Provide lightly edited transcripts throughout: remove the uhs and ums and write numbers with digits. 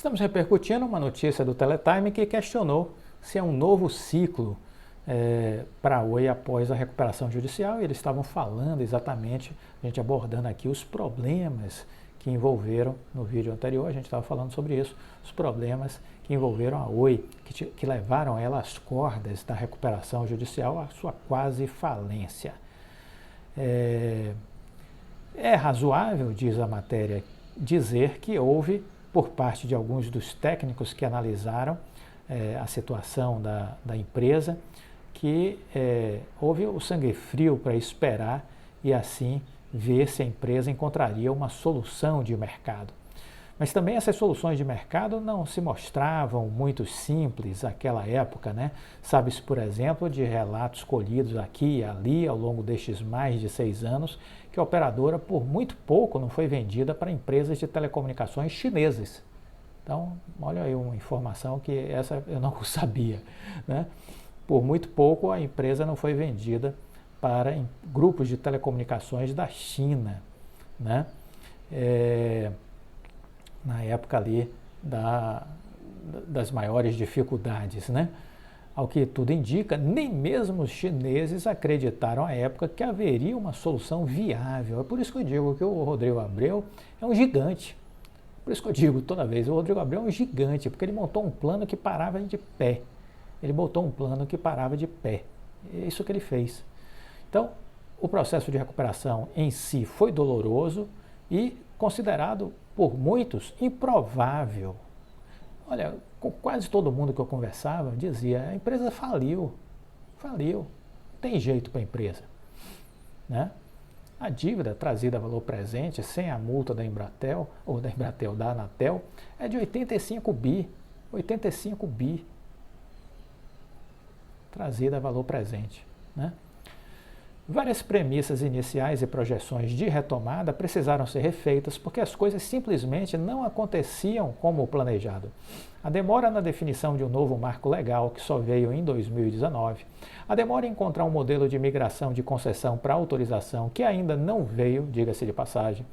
Estamos repercutindo uma notícia do Teletime que questionou se é um novo ciclo para a Oi após a recuperação judicial, e eles estavam falando exatamente, a gente abordando aqui os problemas que envolveram, no vídeo anterior a gente estava falando sobre isso, os problemas que envolveram a Oi, que levaram ela às cordas da recuperação judicial, à sua quase falência. É razoável, diz a matéria, dizer que houve, por parte de alguns dos técnicos que analisaram a situação da empresa, que houve o sangue frio para esperar e assim ver se a empresa encontraria uma solução de mercado. Mas também essas soluções de mercado não se mostravam muito simples naquela época, né? Sabe-se, por exemplo, de relatos colhidos aqui e ali ao longo destes mais de 6 anos, que a operadora por muito pouco não foi vendida para empresas de telecomunicações chinesas. Então, olha aí uma informação que essa eu não sabia, né? Por muito pouco a empresa não foi vendida para grupos de telecomunicações da China, né? Na época ali das maiores dificuldades, né? Ao que tudo indica, nem mesmo os chineses acreditaram à época que haveria uma solução viável. É por isso que eu digo que o Rodrigo Abreu é um gigante. Por isso que eu digo toda vez, o Rodrigo Abreu é um gigante, porque ele montou um plano que parava de pé. Ele botou um plano que parava de pé. É isso que ele fez. Então, o processo de recuperação em si foi doloroso e considerado por muitos improvável. Olha, com quase todo mundo que eu conversava dizia, a empresa faliu, não tem jeito para a empresa, né? A dívida trazida a valor presente, sem a multa da Embratel, ou da Anatel, é de 85 bi, trazida a valor presente, né? Várias premissas iniciais e projeções de retomada precisaram ser refeitas porque as coisas simplesmente não aconteciam como planejado. A demora na definição de um novo marco legal, que só veio em 2019, a demora em encontrar um modelo de migração de concessão para autorização, que ainda não veio, diga-se de passagem,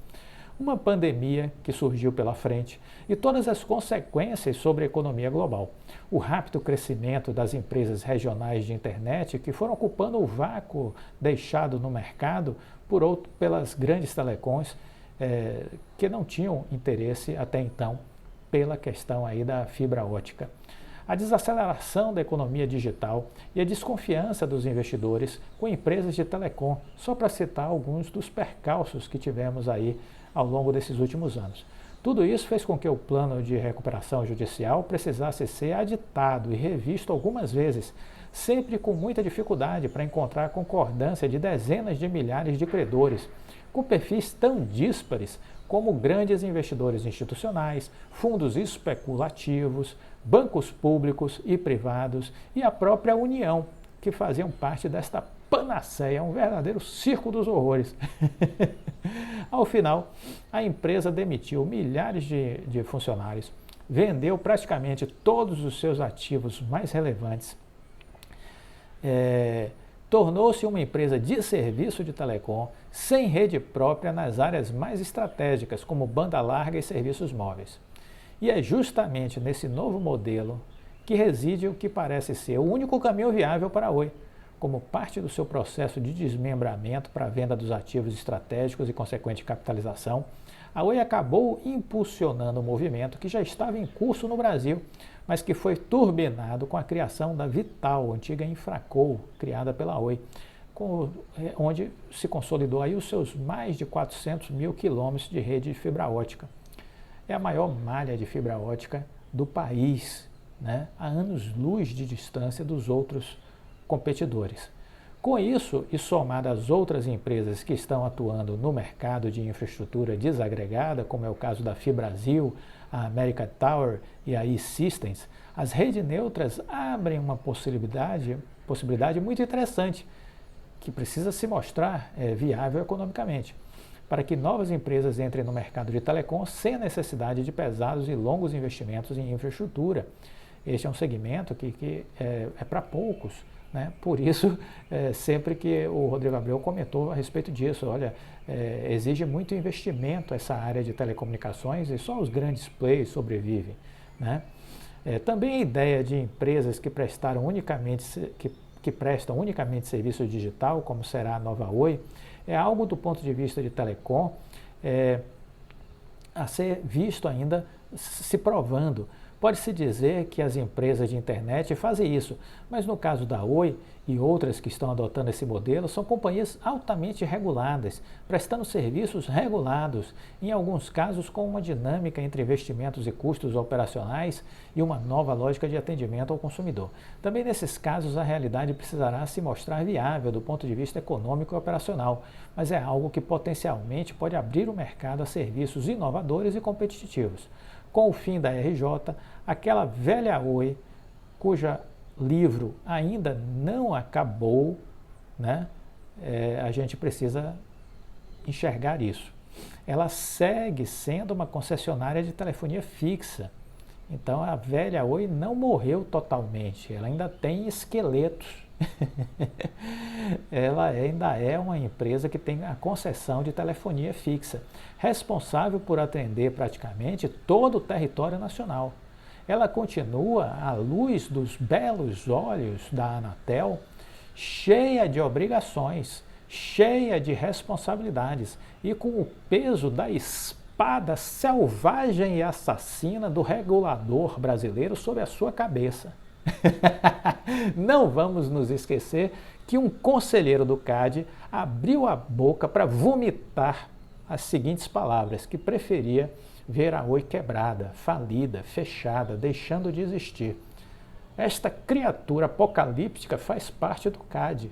uma pandemia que surgiu pela frente e todas as consequências sobre a economia global. O rápido crescimento das empresas regionais de internet que foram ocupando o vácuo deixado no mercado pelas grandes telecoms que não tinham interesse até então pela questão aí da fibra ótica. A desaceleração da economia digital e a desconfiança dos investidores com empresas de telecom, só para citar alguns dos percalços que tivemos aí ao longo desses últimos anos. Tudo isso fez com que o plano de recuperação judicial precisasse ser aditado e revisto algumas vezes, sempre com muita dificuldade para encontrar a concordância de dezenas de milhares de credores, com perfis tão díspares como grandes investidores institucionais, fundos especulativos, bancos públicos e privados e a própria União, que faziam parte desta panaceia, um verdadeiro circo dos horrores. Ao final, a empresa demitiu milhares de funcionários, vendeu praticamente todos os seus ativos mais relevantes, tornou-se uma empresa de serviço de telecom sem rede própria nas áreas mais estratégicas, como banda larga e serviços móveis. E é justamente nesse novo modelo que reside o que parece ser o único caminho viável para a Oi, como parte do seu processo de desmembramento para a venda dos ativos estratégicos e consequente capitalização. A Oi acabou impulsionando um movimento que já estava em curso no Brasil, mas que foi turbinado com a criação da Vital, antiga Infraco, criada pela Oi, onde se consolidou aí os seus mais de 400 mil quilômetros de rede de fibra ótica. É a maior malha de fibra ótica do país, né? A anos-luz de distância dos outros competidores. Com isso, e somado às outras empresas que estão atuando no mercado de infraestrutura desagregada, como é o caso da Fibrasil, a America Tower e a E-Systems, as redes neutras abrem uma possibilidade muito interessante, que precisa se mostrar viável economicamente, para que novas empresas entrem no mercado de telecom sem a necessidade de pesados e longos investimentos em infraestrutura. Este é um segmento que é para poucos, né? Por isso, sempre que o Rodrigo Abreu comentou a respeito disso, olha, exige muito investimento essa área de telecomunicações e só os grandes players sobrevivem, né? Também a ideia de empresas que prestaram unicamente, que prestam unicamente serviço digital, como será a Nova Oi, é algo do ponto de vista de telecom a ser visto ainda se provando. Pode-se dizer que as empresas de internet fazem isso, mas no caso da Oi e outras que estão adotando esse modelo, são companhias altamente reguladas, prestando serviços regulados, em alguns casos com uma dinâmica entre investimentos e custos operacionais e uma nova lógica de atendimento ao consumidor. Também nesses casos a realidade precisará se mostrar viável do ponto de vista econômico e operacional, mas é algo que potencialmente pode abrir o mercado a serviços inovadores e competitivos. Com o fim da RJ, aquela velha Oi, cuja livro ainda não acabou, né? A gente precisa enxergar isso. Ela segue sendo uma concessionária de telefonia fixa. Então a velha Oi não morreu totalmente, ela ainda tem esqueletos. Ela ainda é uma empresa que tem a concessão de telefonia fixa, responsável por atender praticamente todo o território nacional. Ela continua à luz dos belos olhos da Anatel, cheia de obrigações, cheia de responsabilidades e com o peso da espada selvagem e assassina do regulador brasileiro sobre a sua cabeça. Não vamos nos esquecer que um conselheiro do CAD abriu a boca para vomitar as seguintes palavras, que preferia ver a Oi quebrada, falida, fechada, deixando de existir. Esta criatura apocalíptica faz parte do CAD.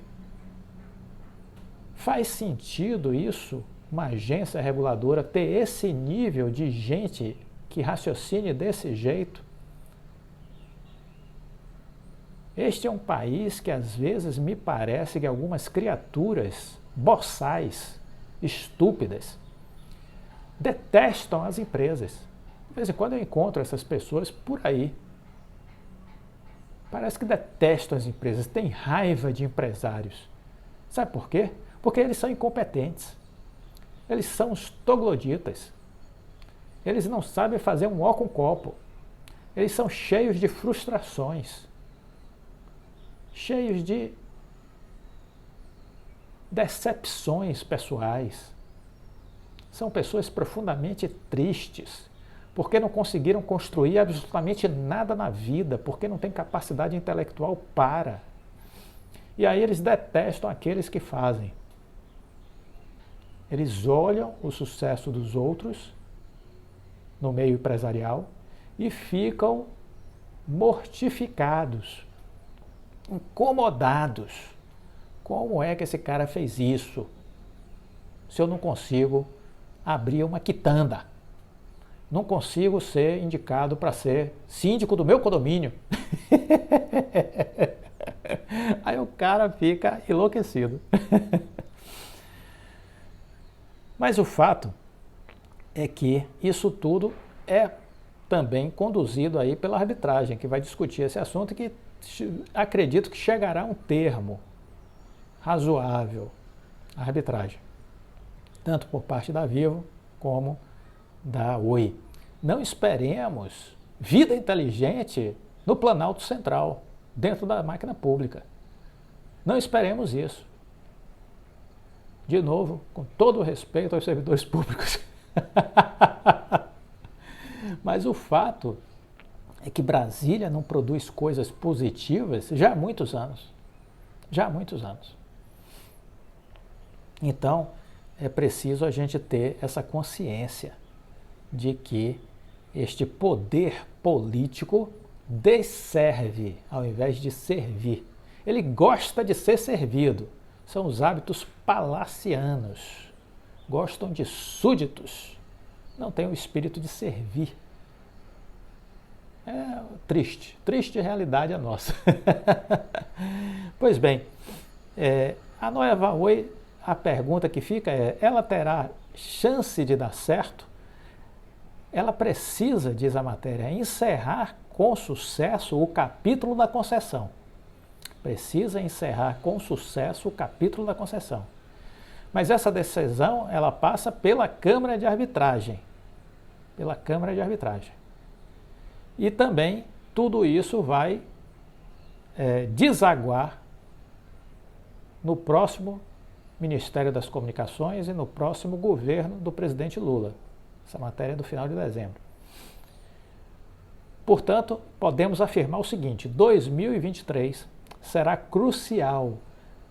Faz sentido isso, uma agência reguladora, ter esse nível de gente que raciocine desse jeito? Este é um país que às vezes me parece que algumas criaturas boçais, estúpidas, detestam as empresas. De vez em quando eu encontro essas pessoas por aí. Parece que detestam as empresas, têm raiva de empresários. Sabe por quê? Porque eles são incompetentes. Eles são os trogloditas. Eles não sabem fazer um ó com copo. Eles são cheios de frustrações. Cheios de decepções pessoais. São pessoas profundamente tristes, porque não conseguiram construir absolutamente nada na vida, porque não têm capacidade intelectual para. E aí eles detestam aqueles que fazem. Eles olham o sucesso dos outros no meio empresarial e ficam mortificados, incomodados. Como é que esse cara fez isso? Se eu não consigo abrir uma quitanda, não consigo ser indicado para ser síndico do meu condomínio. Aí o cara fica enlouquecido. Mas o fato é que isso tudo é também conduzido aí pela arbitragem, que vai discutir esse assunto e que acredito que chegará a um termo razoável, a arbitragem, tanto por parte da Vivo como da Oi. Não esperemos vida inteligente no Planalto Central, dentro da máquina pública. Não esperemos isso. De novo, com todo o respeito aos servidores públicos. Mas o fato é que Brasília não produz coisas positivas já há muitos anos. Já há muitos anos. Então, é preciso a gente ter essa consciência de que este poder político desserve ao invés de servir. Ele gosta de ser servido. São os hábitos palacianos. Gostam de súditos. Não tem o espírito de servir. É triste realidade a nossa. Pois bem, a Nova Oi, a pergunta que fica é, ela terá chance de dar certo? Ela precisa, diz a matéria, encerrar com sucesso o capítulo da concessão. precisa encerrar com sucesso o capítulo da concessão. Mas essa decisão, ela passa pela Câmara de Arbitragem. Pela Câmara de Arbitragem. E também tudo isso vai desaguar no próximo Ministério das Comunicações e no próximo governo do presidente Lula. Essa matéria é do final de dezembro. Portanto, podemos afirmar o seguinte: 2023 será crucial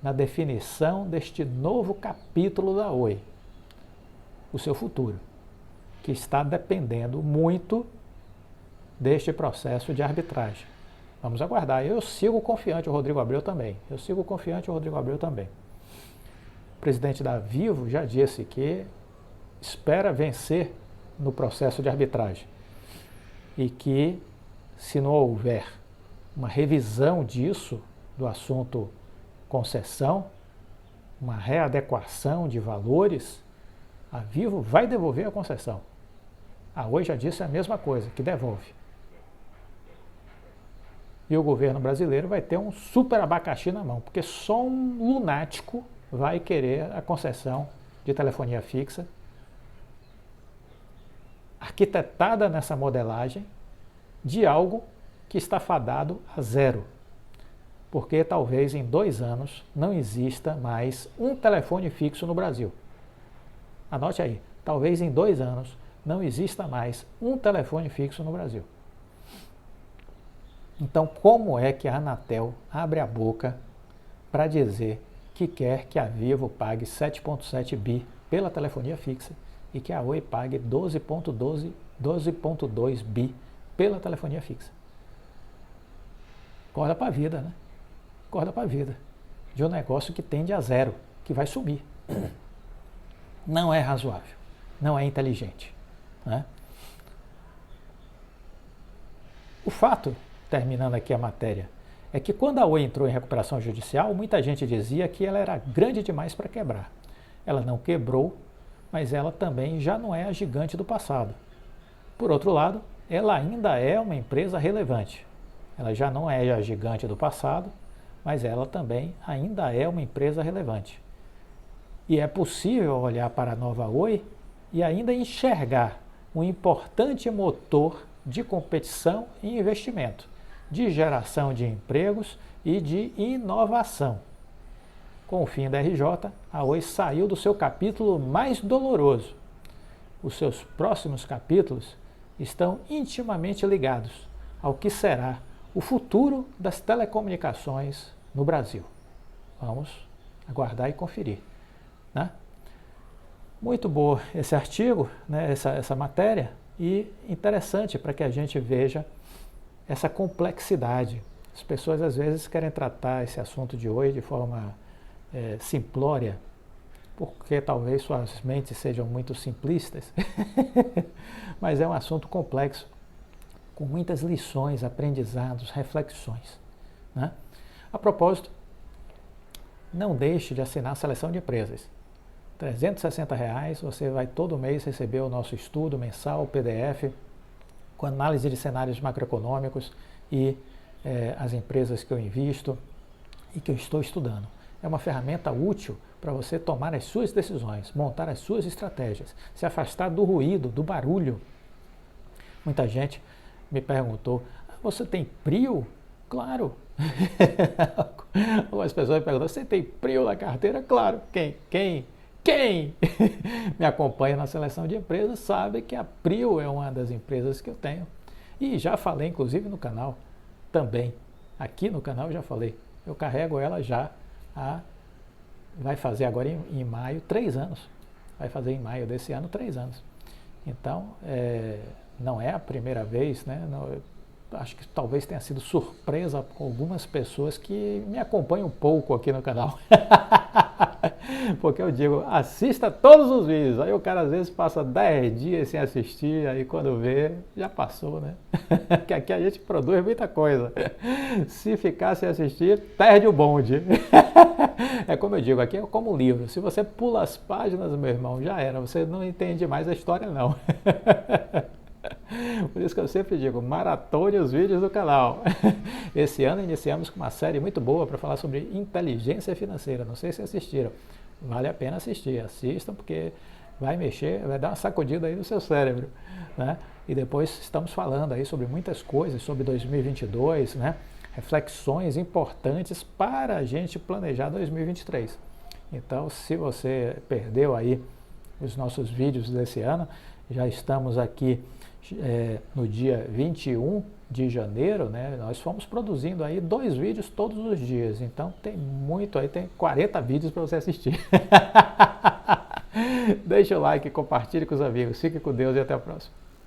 na definição deste novo capítulo da Oi, o seu futuro, que está dependendo muito deste processo de arbitragem. Vamos aguardar. Eu sigo confiante, o Rodrigo Abreu também. O presidente da Vivo já disse que espera vencer no processo de arbitragem e que, se não houver uma revisão disso, do assunto concessão, uma readequação de valores, a Vivo vai devolver a concessão. A Oi já disse a mesma coisa, que devolve. E o governo brasileiro vai ter um super abacaxi na mão, porque só um lunático vai querer a concessão de telefonia fixa, arquitetada nessa modelagem de algo que está fadado a zero. Porque talvez em 2 anos não exista mais um telefone fixo no Brasil. Anote aí, talvez em 2 anos não exista mais um telefone fixo no Brasil. Então, como é que a Anatel abre a boca para dizer que quer que a Vivo pague 7,7 bi pela telefonia fixa e que a Oi pague 12,2 bi pela telefonia fixa? Acorda para a vida, né? Acorda para a vida. De um negócio que tende a zero, que vai sumir. Não é razoável, não é inteligente, né? O fato, terminando aqui a matéria, é que quando a Oi entrou em recuperação judicial, muita gente dizia que ela era grande demais para quebrar. Ela não quebrou, mas ela também já não é a gigante do passado. Por outro lado, ela ainda é uma empresa relevante. Ela já não é a gigante do passado, mas ela também ainda é uma empresa relevante. E é possível olhar para a nova Oi e ainda enxergar um importante motor de competição e investimento, de geração de empregos e de inovação. Com o fim da RJ, a Oi saiu do seu capítulo mais doloroso. Os seus próximos capítulos estão intimamente ligados ao que será o futuro das telecomunicações no Brasil. Vamos aguardar e conferir, né? Muito bom esse artigo, né, essa matéria, e interessante para que a gente veja essa complexidade. As pessoas às vezes querem tratar esse assunto de hoje de forma simplória, porque talvez suas mentes sejam muito simplistas, mas é um assunto complexo, com muitas lições, aprendizados, reflexões, né? A propósito, não deixe de assinar a seleção de empresas. R$ 360, você vai todo mês receber o nosso estudo mensal, PDF, com análise de cenários macroeconômicos e as empresas que eu invisto e que eu estou estudando. É uma ferramenta útil para você tomar as suas decisões, montar as suas estratégias, se afastar do ruído, do barulho. Muita gente me perguntou: você tem PRIO? Claro. Algumas pessoas me perguntam: você tem PRIO na carteira? Claro. Quem me acompanha na seleção de empresas sabe que a PRIO é uma das empresas que eu tenho. E já falei, inclusive, no canal também. Aqui no canal já falei. Eu carrego ela já vai fazer agora em maio 3 anos. Vai fazer em maio desse ano 3 anos. Então, não é a primeira vez, né? Acho que talvez tenha sido surpresa com algumas pessoas que me acompanham um pouco aqui no canal. Porque eu digo, assista todos os vídeos. Aí o cara às vezes passa 10 dias sem assistir, aí quando vê, já passou, né? Que aqui a gente produz muita coisa. Se ficar sem assistir, perde o bonde. É como eu digo, aqui é como um livro. Se você pula as páginas, meu irmão, já era. Você não entende mais a história, não. Por isso que eu sempre digo, maratone os vídeos do canal. Esse ano iniciamos com uma série muito boa para falar sobre inteligência financeira. Não sei se assistiram. Vale a pena assistir. Assistam porque vai mexer, vai dar uma sacudida aí no seu cérebro, né? E depois estamos falando aí sobre muitas coisas, sobre 2022, né? Reflexões importantes para a gente planejar 2023. Então, se você perdeu aí os nossos vídeos desse ano, já estamos aqui no dia 21 de janeiro, né? Nós fomos produzindo aí 2 vídeos todos os dias, então tem muito aí, tem 40 vídeos para você assistir. Deixa o like, compartilhe com os amigos, fique com Deus e até a próxima.